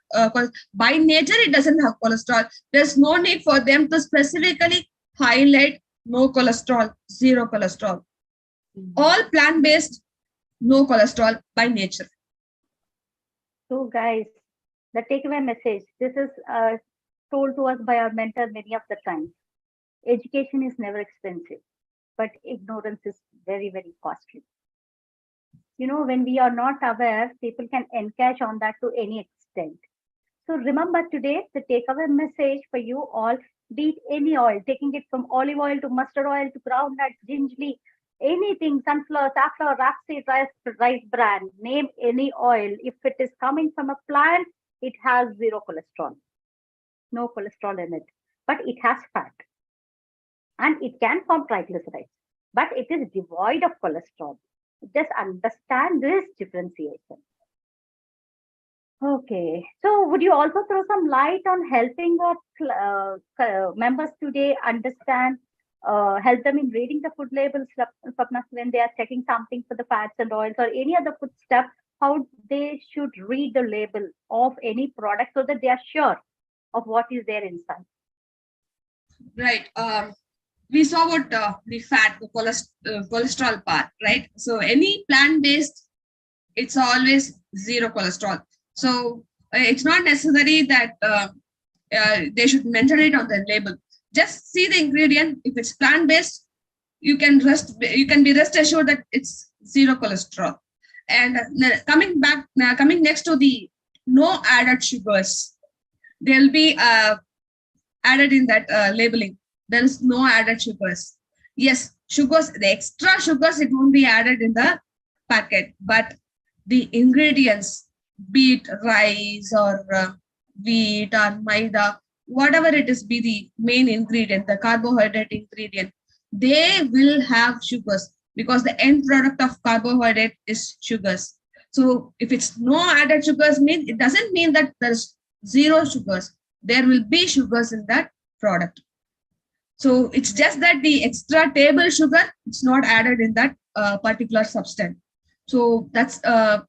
by nature it doesn't have cholesterol? There's no need for them to specifically highlight no cholesterol, zero cholesterol. All plant-based, no cholesterol by nature. So, guys, the takeaway message, this is told to us by our mentor many of the times. Education is never expensive, but ignorance is very, very costly. When we are not aware, people can encash on that to any extent. So remember today, the takeaway message for you all, be it any oil, taking it from olive oil to mustard oil to groundnut, gingerly, anything, sunflower, safflower, rapeseed, rice bran, name any oil. If it is coming from a plant, it has zero cholesterol. No cholesterol in it, but it has fat. And it can form triglycerides, but it is devoid of cholesterol. Just understand this differentiation. Okay, so would you also throw some light on helping our members today understand, help them in reading the food labels, Swapna, when they are checking something for the fats and oils or any other food stuff, how they should read the label of any product so that they are sure of what is there inside? Right. We saw what the fat, the cholesterol part, right? So any plant-based, it's always zero cholesterol. So it's not necessary that they should mention it on the label. Just see the ingredient. If it's plant-based, you can be rest assured that it's zero cholesterol. And coming next to the no added sugars, they'll be added in that labeling. There is no added sugars. Yes, sugars, the extra sugars, it won't be added in the packet, but the ingredients, be it rice or wheat or maida, whatever it is, be the main ingredient, the carbohydrate ingredient, they will have sugars because the end product of carbohydrate is sugars. So if it's no added sugars, it doesn't mean that there's zero sugars. There will be sugars in that product. So it's just that the extra table sugar, it's not added in that particular substance. So that's that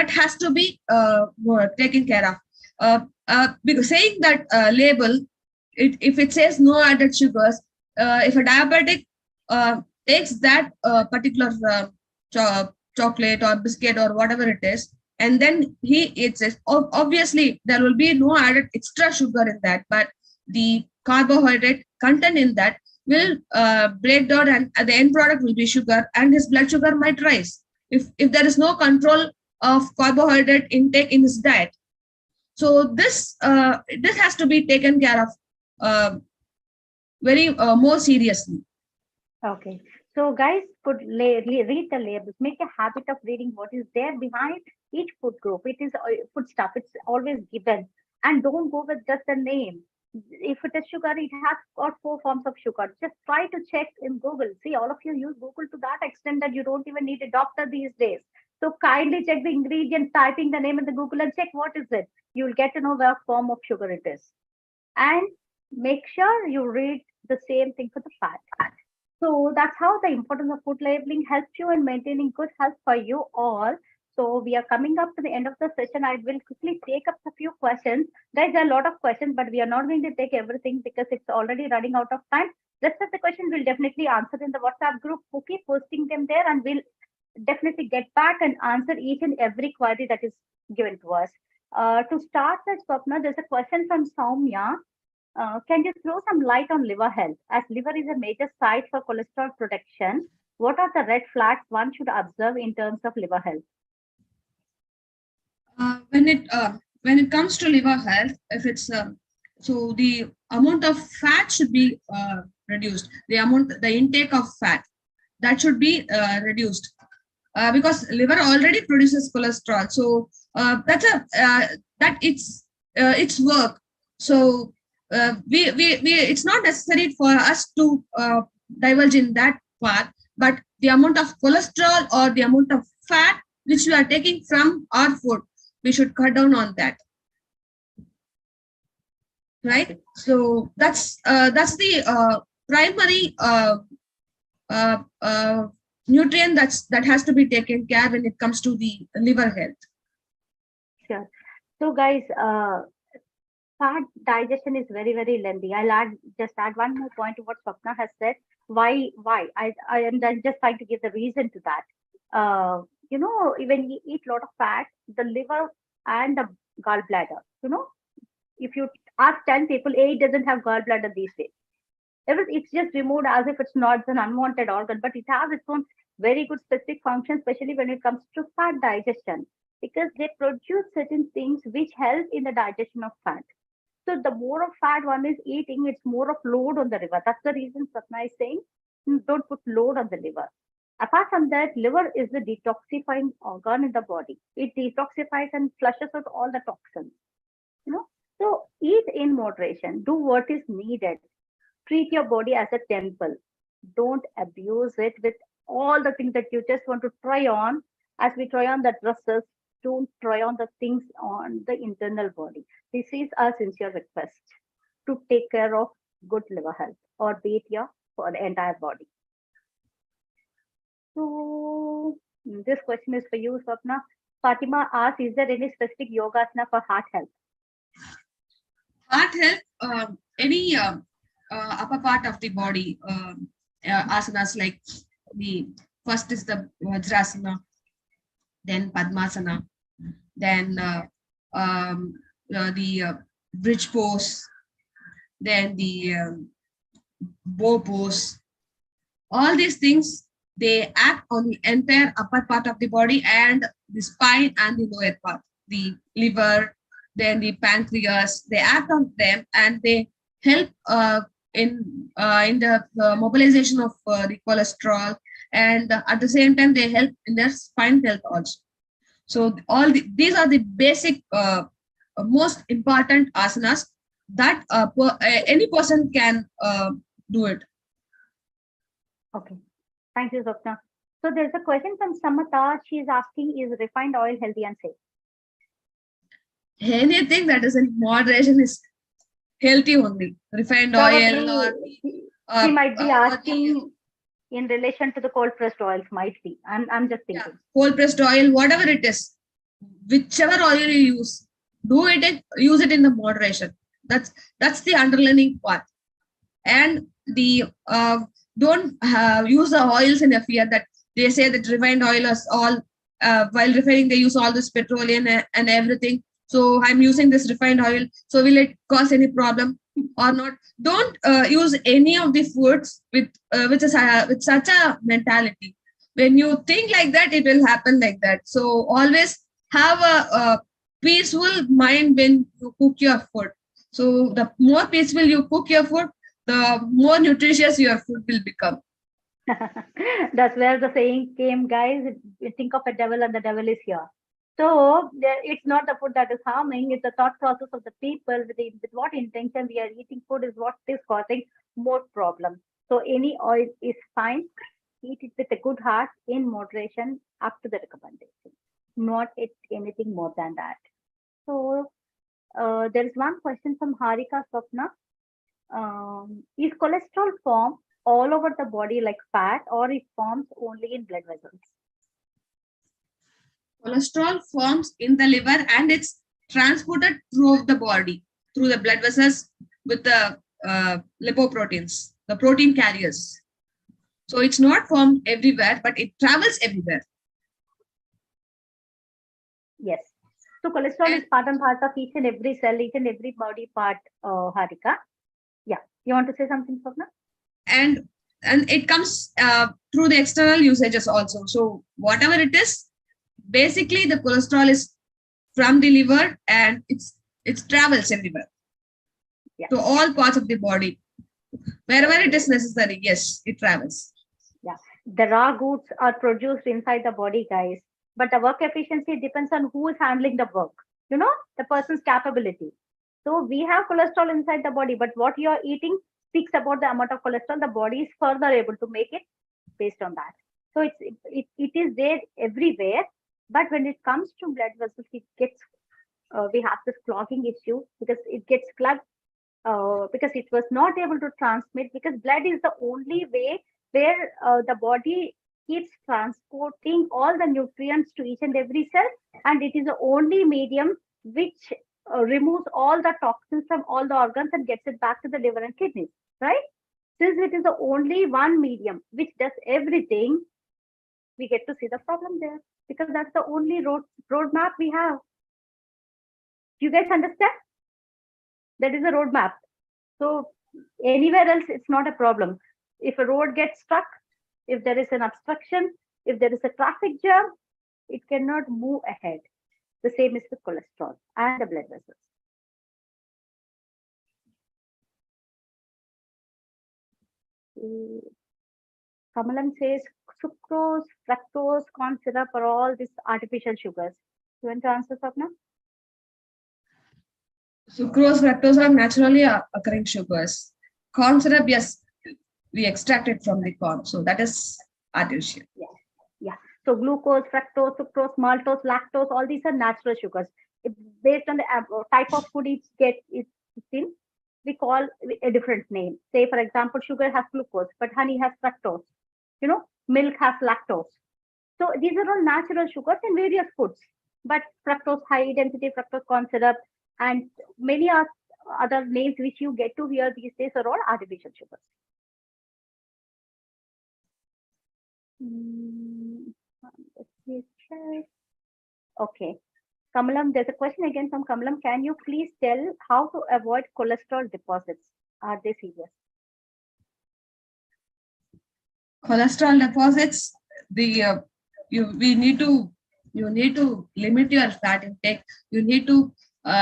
has to be taken care of. Because saying that label, if it says no added sugars, if a diabetic takes that particular chocolate or biscuit or whatever it is, and then he eats it. Obviously, there will be no added extra sugar in that, but the carbohydrate content in that will break down, and the end product will be sugar, and his blood sugar might rise if there is no control of carbohydrate intake in his diet. So this has to be taken care of very more seriously. Okay. So, guys, read the labels. Make a habit of reading what is there behind each food group. It is food stuff. It's always given, and don't go with just the name. If it is sugar, it has got 4 forms of sugar. Just try to check in Google. See, all of you use Google to that extent that you don't even need a doctor these days. So kindly check the ingredients, typing the name in the Google and check what is it. You will get to know what form of sugar it is. And make sure you read the same thing for the fat. So that's how the importance of food labeling helps you in maintaining good health for you all. So we are coming up to the end of the session. I will quickly take up a few questions. Guys, there are a lot of questions, but we are not going to take everything because it's already running out of time. Rest of the questions we'll definitely answer in the WhatsApp group. We'll keep posting them there, and we'll definitely get back and answer each and every query that is given to us. To start with, Swapna, there's a question from Soumya. Can you throw some light on liver health? As liver is a major site for cholesterol protection, what are the red flags one should observe in terms of liver health? When it comes to liver health, if it's so the amount of fat should be reduced. The intake of fat, that should be reduced because liver already produces cholesterol. So that it's work. So it's not necessary for us to divulge in that part, but the amount of cholesterol or the amount of fat which we are taking from our food, we should cut down on that, right? So that's the primary nutrient that has to be taken care when it comes to the liver health. Sure. So guys, fat digestion is very, very lengthy. I'll just add one more point to what Swapna has said. Why? I am just trying to give the reason to that. When you eat a lot of fat, the liver and the gallbladder, if you ask 10 people, 8 doesn't have gallbladder these days. It's just removed as if it's not an unwanted organ, but it has its own very good specific function, especially when it comes to fat digestion, because they produce certain things which help in the digestion of fat. So the more of fat one is eating, it's more of load on the liver. That's the reason Swapna is saying don't put load on the liver. Apart from that, liver is the detoxifying organ in the body. It detoxifies and flushes out all the toxins. So eat in moderation. Do what is needed. Treat your body as a temple. Don't abuse it with all the things that you just want to try on. As we try on the dresses, don't try on the things on the internal body. This is a sincere request to take care of good liver health, or be it your for the entire body. So this question is for you, Swapna. Fatima asks, is there any specific yogasana for heart health? Heart health, any upper part of the body asanas, like the first is the Vajrasana, then Padmasana, then the bridge pose, then the bow pose. All these things, they act on the entire upper part of the body and the spine and the lower part, the liver, then the pancreas. They act on them and they help in the mobilization of the cholesterol, and at the same time they help in their spine health also. So these are the basic most important asanas that any person can do it. Okay, thank you, Swapna. So there's a question from Samata. She is asking, is refined oil healthy and safe? Anything that is in moderation is healthy only. Refined oil, or she might be asking in relation to the cold pressed oils. Might be. I'm just thinking. Yeah, cold pressed oil, whatever it is, whichever oil you use, use it in the moderation. That's the underlying part. And the don't use the oils in a fear that they say that refined oil is all, while refining they use all this petroleum and everything. So I'm using this refined oil. So will it cause any problem or not? Don't use any of the foods with such a mentality. When you think like that, it will happen like that. So always have a peaceful mind when you cook your food. So the more peaceful you cook your food, the more nutritious your food will become. That's where the saying came, guys. You think of a devil and the devil is here. So it's not the food that is harming, it's the thought process of the people with what intention we are eating food is what is causing more problems. So any oil is fine. Eat it with a good heart in moderation up to the recommendation. Not anything more than that. So there is one question from Harika Swapna. Is cholesterol formed all over the body like fat or it forms only in blood vessels? Cholesterol forms in the liver and it's transported throughout the body, through the blood vessels with the lipoproteins, the protein carriers. So it's not formed everywhere, but it travels everywhere. Yes. So cholesterol is part and part of each and every cell, each and every body part, Harika. Yeah. You want to say something, Swapna? And it comes through the external usages also. So whatever it is, basically the cholesterol is from the liver and it travels everywhere. Yeah. To all parts of the body. Wherever it is necessary, yes, it travels. Yeah. The raw goods are produced inside the body, guys. But the work efficiency depends on who is handling the work. You know, the person's capability. So we have cholesterol inside the body, but what you are eating speaks about the amount of cholesterol the body is further able to make it based on that. So it is there everywhere. But when it comes to blood vessels, it gets we have this clogging issue because it gets clogged because it was not able to transmit, because blood is the only way where the body keeps transporting all the nutrients to each and every cell, and it is the only medium which removes all the toxins from all the organs and gets it back to the liver and kidneys, right? Since it is the only one medium which does everything, we get to see the problem there because that's the only roadmap we have. You guys understand? That is a roadmap. So anywhere else, it's not a problem. If a road gets stuck, if there is an obstruction, if there is a traffic jam, it cannot move ahead. The same is with cholesterol and the blood vessels. Kamalam says sucrose, fructose, corn syrup are all these artificial sugars. You want to answer, Swapna? Sucrose, fructose are naturally occurring sugars. Corn syrup, yes, we extract it from the corn, so that is artificial. Yeah, yeah. So glucose, fructose, sucrose, maltose, lactose, all these are natural sugars. Based on the type of food it's in, we call a different name. Say, for example, sugar has glucose, but honey has fructose. You know, milk has lactose. So these are all natural sugars in various foods. But fructose, high density fructose corn syrup, and many other names which you get to hear these days are all artificial sugars. Okay. Kamalam, there's a question again from Kamalam. Can you please tell how to avoid cholesterol deposits? Are they serious? Cholesterol deposits, you need to limit your fat intake. You need to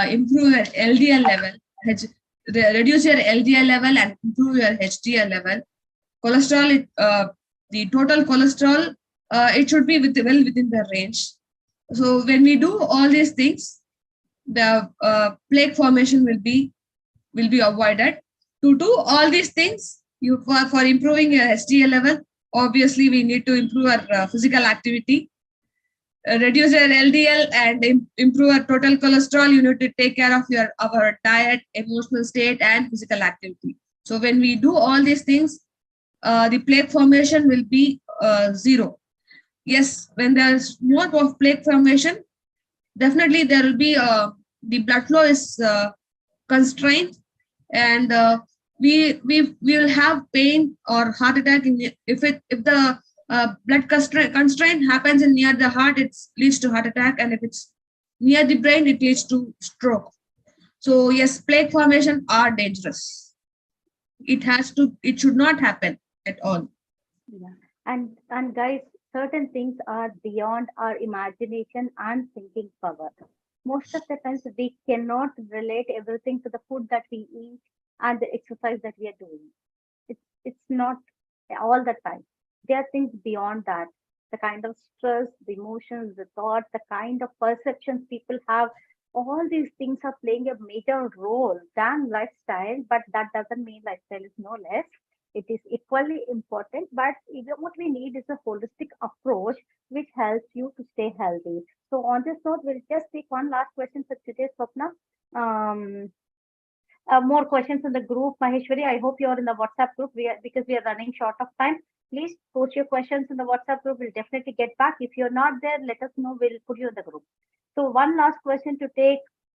improve your LDL level, reduce your LDL level and improve your HDL level. Cholesterol, the total cholesterol, it should be well within the range. So when we do all these things, the plaque formation will be avoided. To do all these things, for improving your HDL level, obviously we need to improve our physical activity, reduce your LDL and improve our total cholesterol. You need to take care of our diet, emotional state and physical activity. So when we do all these things, the plaque formation will be zero. Yes, when there's more of plaque formation, definitely there will be the blood flow is constrained, and we will have pain or heart attack if the blood constraint happens in near the heart, it leads to heart attack, and if it's near the brain, it leads to stroke. So yes, plaque formation are dangerous. It should not happen at all. Yeah. And guys, certain things are beyond our imagination and thinking power. Most of the times we cannot relate everything to the food that we eat and the exercise that we are doing. It's not all the time. There are things beyond that. The kind of stress, the emotions, the thoughts, the kind of perceptions people have, all these things are playing a major role than lifestyle, but that doesn't mean lifestyle is no less. It is equally important, but what we need is a holistic approach which helps you to stay healthy. So on this note, we'll just take one last question for today, Swapna. Um, more questions in the group. Maheshwari, I hope you're in the WhatsApp group because we are running short of time. Please post your questions in the WhatsApp group. We'll definitely get back. If you're not there, let us know. We'll put you in the group. So one last question to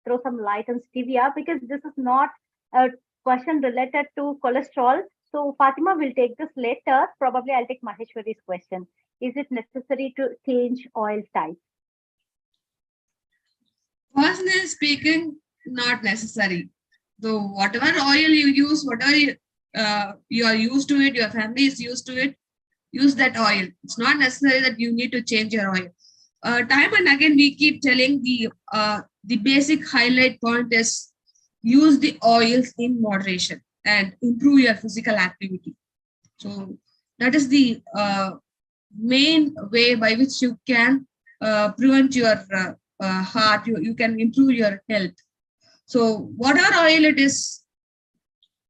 throw some light on stevia, because this is not a question related to cholesterol. So Fatima will take this later. Probably I'll take Maheshwari's question. Is it necessary to change oil type? Personally speaking, not necessary. So whatever oil you use, whatever you are used to it, your family is used to it, use that oil. It's not necessary that you need to change your oil. Time and again, we keep telling the basic highlight point is use the oils in moderation and improve your physical activity. So that is the main way by which you can prevent your heart, you can improve your health. So whatever oil it is,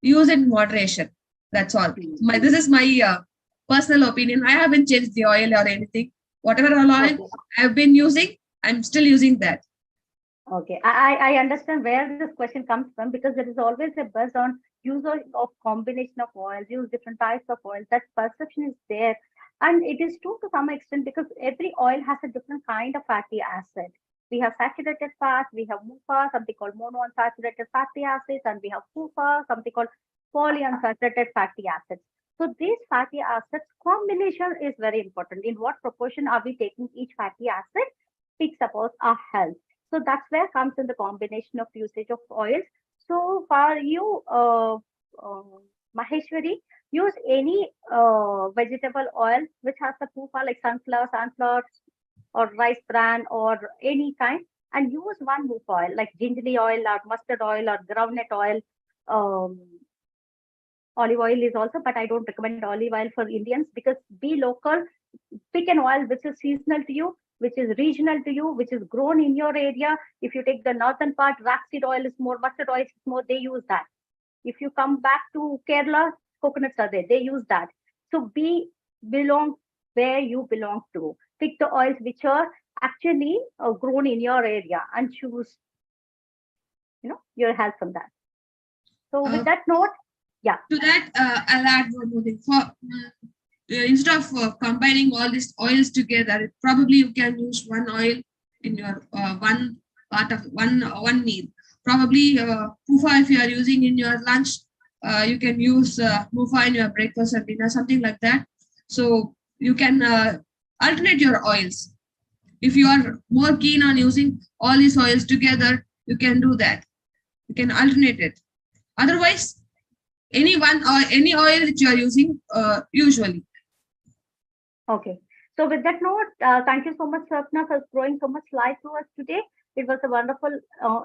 use in moderation. That's all. This is my personal opinion. I haven't changed the oil or anything. Whatever oil I've been using, I'm still using that. Okay, I understand where this question comes from, because there is always a buzz on use of combination of oils, use different types of oils. That perception is there, and it is true to some extent, because every oil has a different kind of fatty acid. We have saturated fat, we have MUFA, something called monounsaturated fatty acids, and we have FUFA, something called polyunsaturated fatty acids. So these fatty acids combination is very important. In what proportion are we taking each fatty acid speaks about our health. So that's where comes in the combination of usage of oils. So for you, Maheshwari, use any vegetable oil which has the PUFA, like sunflower or rice bran or any kind, and use one MUFA oil like gingerly oil or mustard oil or groundnut oil. Um, Olive oil is also, but I don't recommend olive oil for Indians, because be local, pick an oil which is seasonal to you, which is regional to you, which is grown in your area. If you take the northern part, rapeseed oil is more, mustard oil is more, they use that. If you come back to Kerala, coconuts are there, they use that. So belong where you belong to. Pick the oils which are actually grown in your area and choose, your health from that. So with that note, yeah. To that, I'll add one more thing. Instead of combining all these oils together, probably you can use one oil in your one part of one meal. Probably PUFA, if you are using in your lunch, you can use PUFA in your breakfast and dinner, something like that. So you can alternate your oils. If you are more keen on using all these oils together, you can do that. You can alternate it. Otherwise, any one or any oil which you are using usually. Okay. So with that note, thank you so much, Swapna, for throwing so much light to us today. It was a wonderful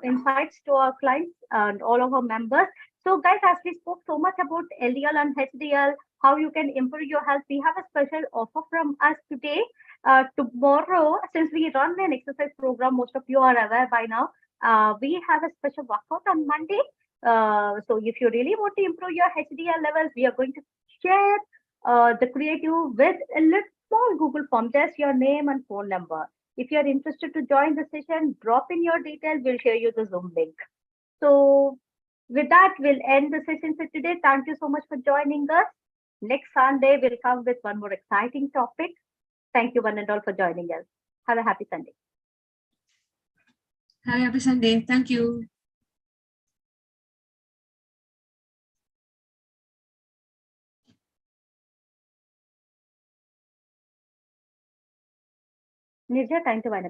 insights to our clients and all of our members. So guys, as we spoke so much about LDL and HDL, how you can improve your health, we have a special offer from us today. Tomorrow, since we run an exercise program, most of you are aware by now, we have a special workout on Monday. So if you really want to improve your HDL levels, we are going to share the creative with a little small Google form, just your name and phone number. If you're interested to join the session, drop in your details. We'll share you the Zoom link. So with that, we'll end the session for today. Thank you so much for joining us. Next Sunday, we'll come with one more exciting topic. Thank you one and all for joining us. Have a happy Sunday. Have a happy Sunday. Thank you. Nirja, time to wind up.